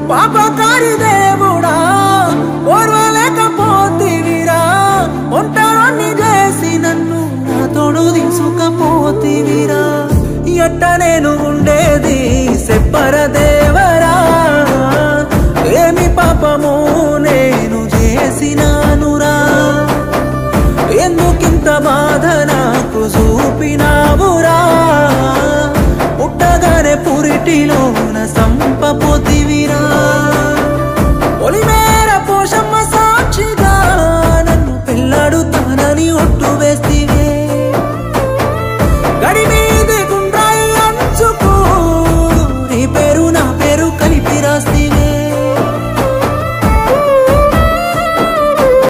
పాపకారి దేవుడా ఓర్వలేకపోతివిరా ఒంటరిని చేసి నన్ను నా తోడు తీసుకపోతివిరా ఎట్ట నేను ఉండేది చెప్పర దేవరా ఏమి పాపము నేను చేసినానురా ఎందుకింత బాధ నాకు చూపినావురా పుట్టగానే పురిటిలోన